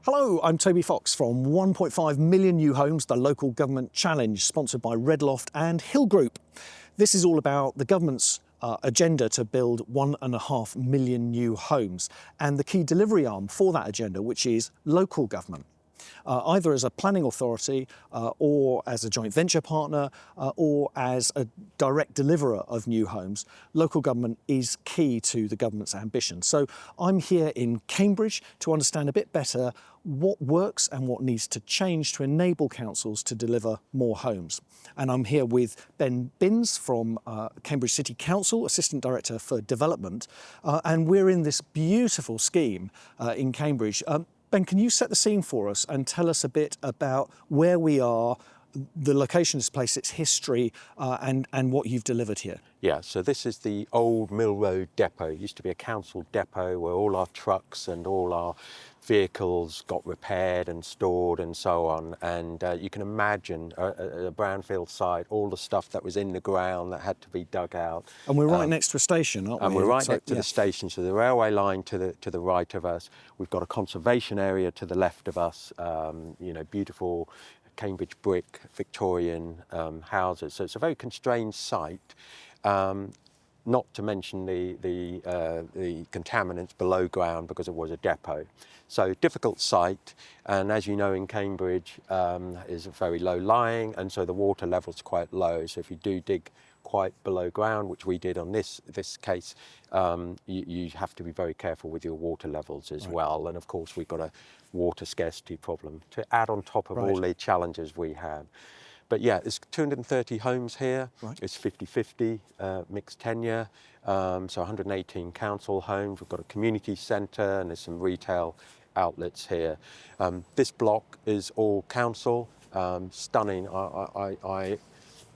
Hello, I'm Toby Fox from 1.5 million new homes, the local government challenge, sponsored by Redloft and Hill Group. This is all about the government's agenda to build 1.5 million new homes and the key delivery arm for that agenda, which is local government. Either as a planning authority or as a joint venture partner or as a direct deliverer of new homes, local government is key to the government's ambition. So I'm here in Cambridge to understand a bit better what works and what needs to change to enable councils to deliver more homes. And I'm here with Ben Binns from Cambridge City Council, Assistant Director for Development, and we're in this beautiful scheme in Cambridge. Ben, can you set the scene for us and tell us a bit about where we are, the location of this place, its history, and what you've delivered here? Yeah, so this is the old Mill Road depot. It used to be a council depot where all our trucks and all our vehicles got repaired and stored and so on. And you can imagine a brownfield site, all the stuff that was in the ground that had to be dug out. And we're right next to a station, aren't we? And we're right next to the station, so the railway line to the right of us. We've got a conservation area to the left of us, beautiful Cambridge brick Victorian houses. So it's a very constrained site. Not to mention the contaminants below ground because it was a depot. So difficult site, and as you know in Cambridge is very low lying, and so the water level's quite low. So if you do dig quite below ground, which we did on this case, you have to be very careful with your water levels as well. And of course we've got a water scarcity problem to add on top of all the challenges we have. But yeah, there's 230 homes here. Right. It's 50-50 mixed tenure, so 118 council homes. We've got a community centre and there's some retail outlets here. This block is all council, stunning. I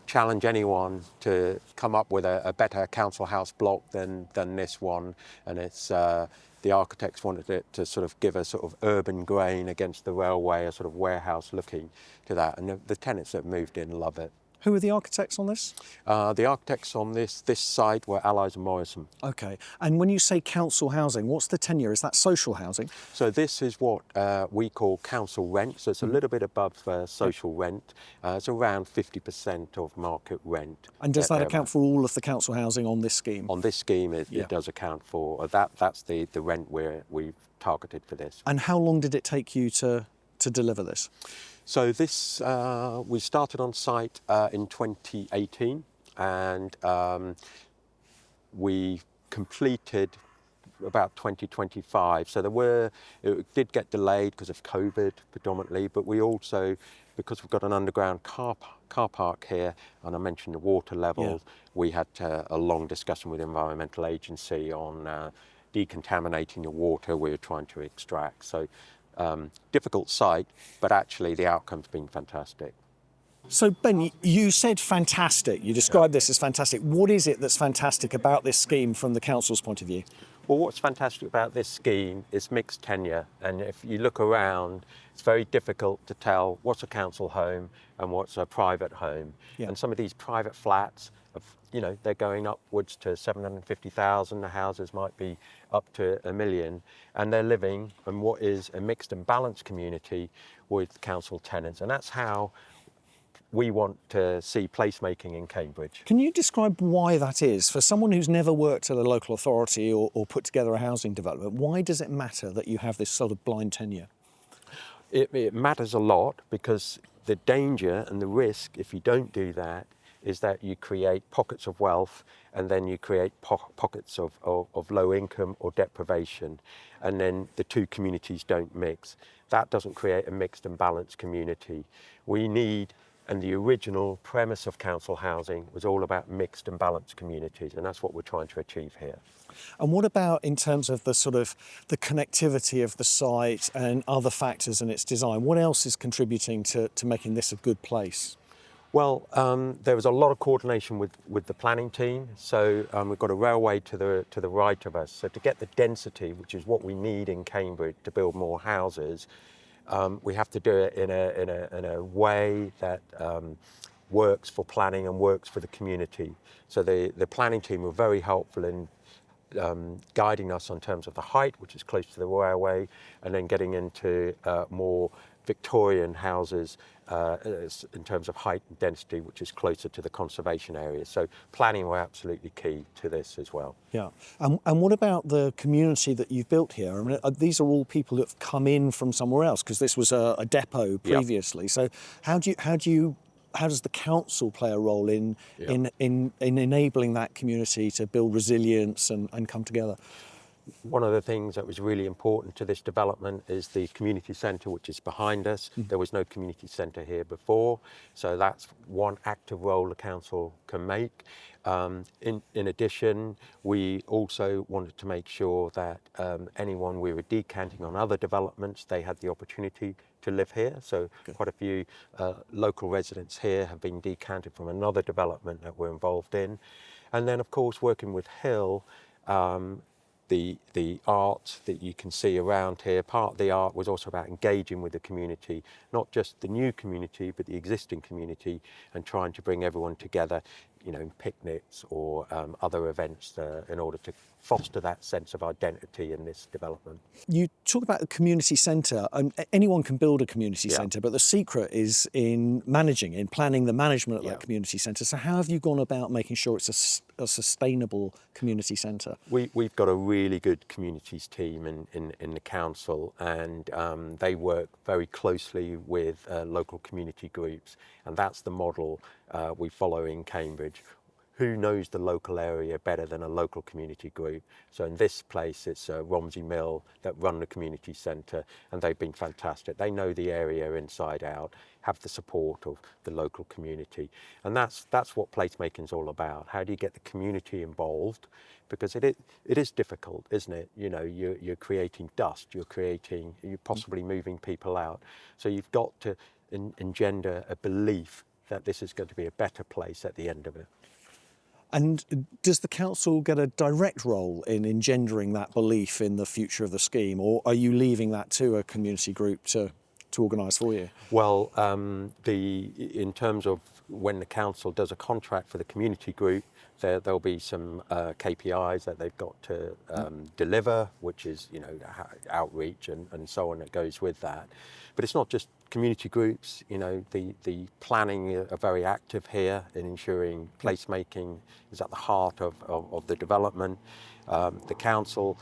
challenge anyone to come up with a better council house block than this one, and it's the architects wanted it to sort of give a sort of urban grain against the railway, a sort of warehouse looking to that, and the tenants that have moved in love it. Who are the architects on this? The architects on this site were Allies and Morrison. Okay. And when you say council housing, what's the tenure? Is that social housing? So this is what we call council rent. So it's a little bit above social rent. It's around 50% of market rent. And does that account for all of the council housing on this scheme? On this scheme, it does account for that. That's the rent we've targeted for this. And how long did it take you to deliver this? So this, we started on site in 2018, and we completed about 2025. So it did get delayed because of COVID predominantly, but we also, because we've got an underground car park here, and I mentioned the water levels, we had a long discussion with the Environmental Agency on decontaminating the water we were trying to extract. So difficult site, but actually the outcome's been fantastic. So Ben, you said fantastic. You described this as fantastic. What is it that's fantastic about this scheme from the council's point of view? Well, what's fantastic about this scheme is mixed tenure, and if you look around, it's very difficult to tell what's a council home and what's a private home. And some of these private flats, they're going upwards to 750,000. The houses might be up to 1 million, and they're living in what is a mixed and balanced community with council tenants, and that's how we want to see placemaking in Cambridge. Can you describe why that is? For someone who's never worked at a local authority or put together a housing development, why does it matter that you have this sort of blind tenure? It matters a lot because the danger and the risk, if you don't do that, is that you create pockets of wealth, and then you create pockets of low income or deprivation, and then the two communities don't mix. That doesn't create a mixed and balanced community. We need, and the original premise of council housing was all about mixed and balanced communities, and that's what we're trying to achieve here. And what about in terms of the sort of the connectivity of the site and other factors in its design? What else is contributing to making this a good place? Well, there was a lot of coordination with the planning team. So we've got a railway to the right of us. So to get the density, which is what we need in Cambridge to build more houses, we have to do it in a way that works for planning and works for the community. So the planning team were very helpful in guiding us in terms of the height, which is close to the railway, and then getting into more Victorian houses in terms of height and density, which is closer to the conservation area. So planning were absolutely key to this as well. Yeah. And what about the community that you've built here? I mean, these are all people that have come in from somewhere else, because this was a depot previously. So how does the council play a role in enabling that community to build resilience and come together? One of the things that was really important to this development is the community centre, which is behind us. There was no community centre here before, so that's one active role the council can make. In addition, we also wanted to make sure that anyone we were decanting on other developments, they had the opportunity to live here. So quite a few local residents here have been decanted from another development that we're involved in. And then, of course, working with Hill, the art that you can see around here, part of the art was also about engaging with the community, not just the new community, but the existing community, and trying to bring everyone together, in picnics or other events in order to foster that sense of identity in this development. You talk about a community centre, and anyone can build a community centre, but the secret is in planning the management of that community centre. So how have you gone about making sure it's a sustainable community centre? We've got a really good communities team in the council, and they work very closely with local community groups, and that's the model we follow in Cambridge. Who knows the local area better than a local community group? So in this place, it's Romsey Mill that run the community centre, and they've been fantastic. They know the area inside out, have the support of the local community. And that's what placemaking is all about. How do you get the community involved? Because it is difficult, isn't it? You're creating dust, you're possibly moving people out. So you've got to engender a belief that this is going to be a better place at the end of it. And does the council get a direct role in engendering that belief in the future of the scheme, or are you leaving that to a community group to organise for you? Well, in terms of when the council does a contract for the community group, there'll be some KPIs that they've got to deliver, which is outreach and so on that goes with that. But it's not just community groups. The planning are very active here in ensuring placemaking is at the heart of the development. The council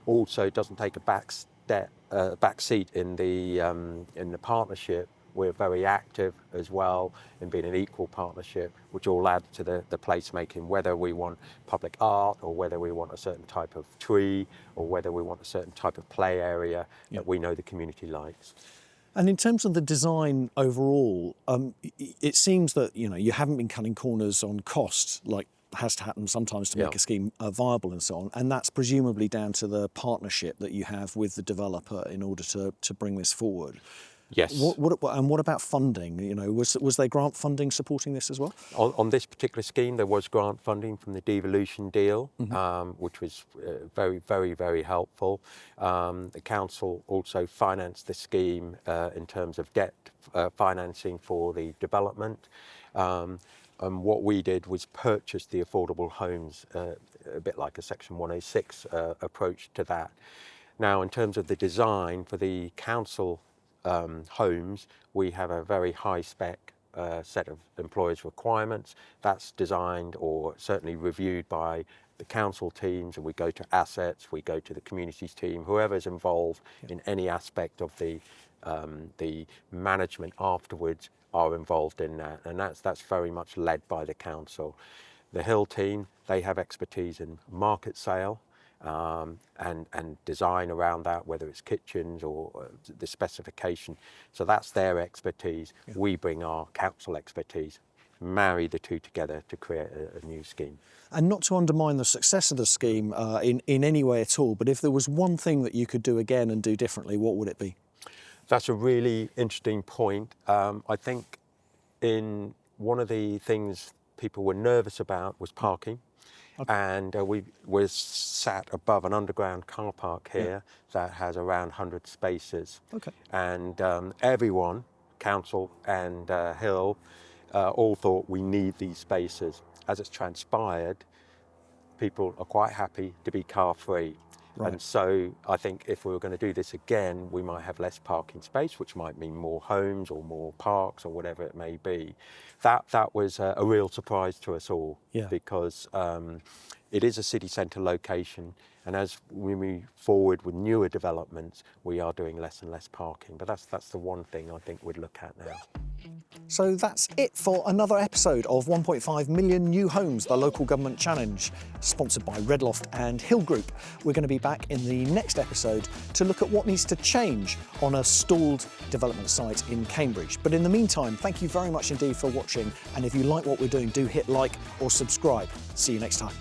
also doesn't take a back seat in the partnership. We're very active as well in being an equal partnership, which all adds to the placemaking, whether we want public art or whether we want a certain type of tree or whether we want a certain type of play area that we know the community likes. And in terms of the design overall, it seems that you haven't been cutting corners on cost like has to happen sometimes to make a scheme viable and so on, and that's presumably down to the partnership that you have with the developer in order to bring this forward. Yes. What about funding? Was there grant funding supporting this as well? On this particular scheme, there was grant funding from the devolution deal, which was very, very, very helpful. The council also financed the scheme in terms of debt financing for the development. And what we did was purchase the affordable homes, a bit like a Section 106 approach to that. Now, in terms of the design for the council homes, we have a very high spec set of employers' requirements. That's designed or certainly reviewed by the council teams, and we go to assets, we go to the communities team, whoever's involved in any aspect of the management afterwards are involved in that, and that's very much led by the council. The Hill team, they have expertise in market sale and design around that, whether it's kitchens or the specification. So that's their expertise. We bring our council expertise, marry the two together to create a new scheme. And not to undermine the success of the scheme in any way at all, but if there was one thing that you could do again and do differently, what would it be? That's a really interesting point. I think one of the things people were nervous about was parking. Okay. And we were sat above an underground car park here that has around 100 spaces. Okay. And everyone, council and Hill, all thought we need these spaces. As it's transpired, people are quite happy to be car free. Right. And so I think if we were going to do this again, we might have less parking space, which might mean more homes or more parks or whatever it may be. That was a real surprise to us all, Yeah. because it is a city centre location. And as we move forward with newer developments, we are doing less and less parking. But that's the one thing I think we'd look at now. So that's it for another episode of 1.5 Million New Homes, the Local Government Challenge, sponsored by Redloft and Hill Group. We're going to be back in the next episode to look at what needs to change on a stalled development site in Cambridge. But in the meantime, thank you very much indeed for watching. And if you like what we're doing, do hit like or subscribe. See you next time.